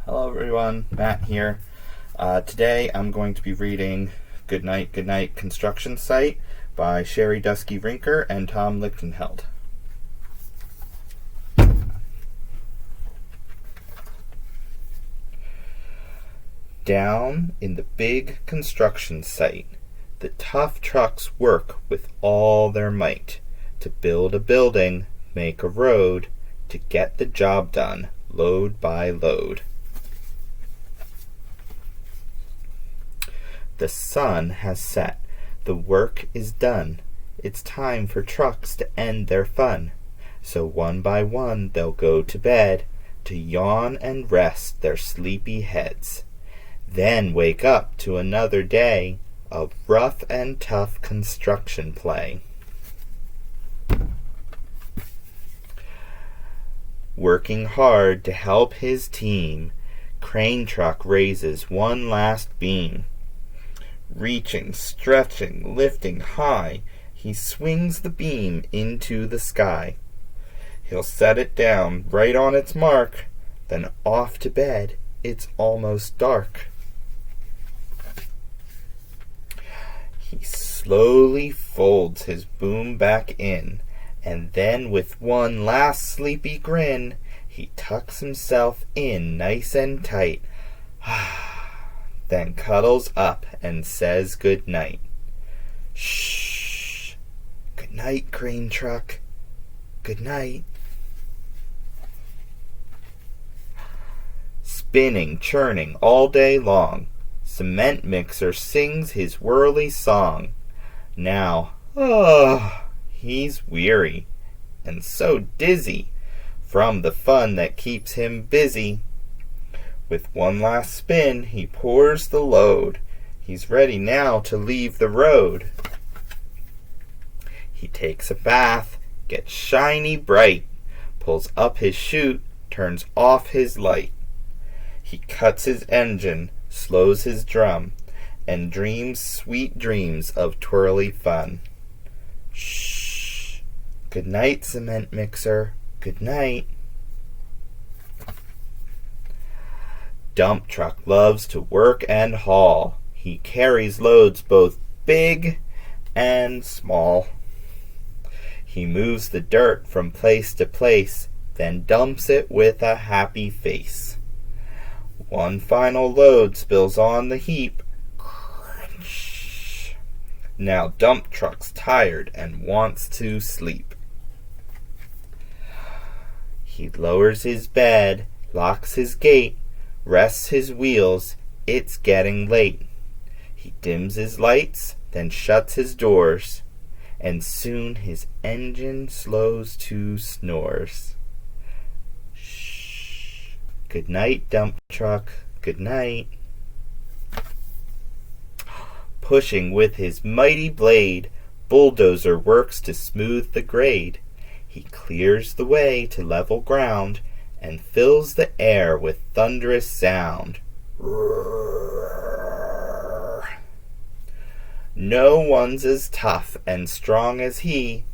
Hello everyone, Matt here. Today I'm going to be reading Goodnight, Goodnight Construction Site by Sherri, Duskey and Tom Lichtenheld. Down in the big construction site, the tough trucks work with all their might to build a building, make a road, to get the job done, load by load. The sun has set, the work is done. It's time for trucks to end their fun. So one by one they'll go to bed, to yawn and rest their sleepy heads. Then wake up to another day of rough and tough construction play. Working hard to help his team, crane truck raises one last beam. Reaching, stretching, lifting high, he swings the beam into the sky. He'll set it down right on its mark, then off to bed. It's almost dark. He slowly folds his boom back in, and then with one last sleepy grin, he tucks himself in nice and tight. Then cuddles up and says good night. Shh. Good night, crane truck. Good night. Spinning, churning all day long, cement mixer sings his whirly song. Now, he's weary and so dizzy from the fun that keeps him busy. With one last spin, he pours the load. He's ready now to leave the road. He takes a bath, gets shiny bright, pulls up his chute, turns off his light. He cuts his engine, slows his drum, and dreams sweet dreams of twirly fun. Shh. Good night, cement mixer. Good night. Dump truck loves to work and haul. He carries loads both big and small. He moves the dirt from place to place, then dumps it with a happy face. One final load spills on the heap. Crunch. Now dump truck's tired and wants to sleep. He lowers his bed, locks his gate, rests his wheels. It's getting late. He dims his lights, then shuts his doors, and soon his engine slows to snores. Shh. Good night, dump truck. Good night. Pushing with his mighty blade, bulldozer works to smooth the grade. He clears the way to level ground and fills the air with thunderous sound. Roar. No one's as tough and strong as he,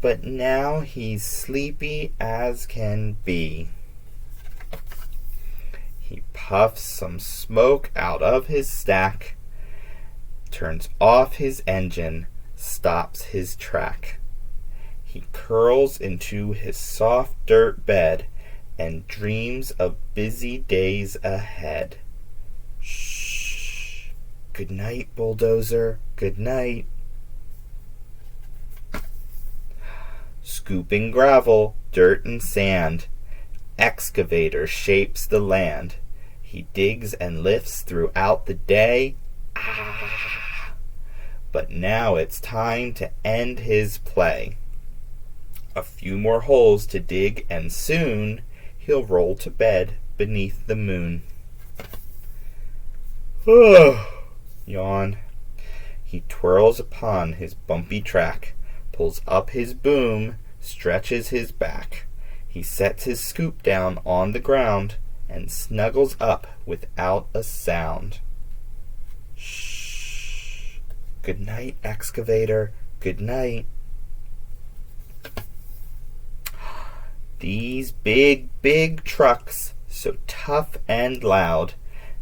but now he's sleepy as can be. He puffs some smoke out of his stack, turns off his engine, stops his track. He curls into his soft dirt bed and dreams of busy days ahead. Shh. Good night, bulldozer. Good night. Scooping gravel, dirt and sand, excavator shapes the land. He digs and lifts throughout the day. But now it's time to end his play. A few more holes to dig and soon he'll roll to bed beneath the moon. Yawn. He twirls upon his bumpy track, pulls up his boom, stretches his back. He sets his scoop down on the ground and snuggles up without a sound. Shh. Good night, excavator. Good night. These big, big trucks so tough and loud.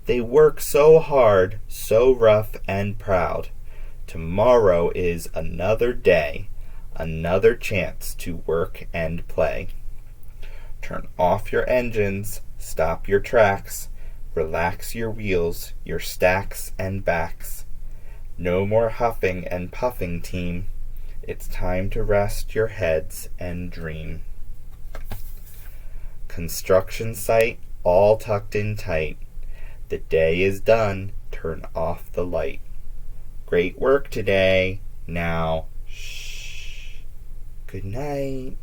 They work so hard, so rough and proud. Tomorrow is another day, another chance to work and play. Turn off your engines, stop your tracks, relax your wheels, your stacks and backs. No more huffing and puffing, team. It's time to rest your heads and dream. Construction site all tucked in tight. The day is done, turn off the light. Great work today. Now, shh. Good night.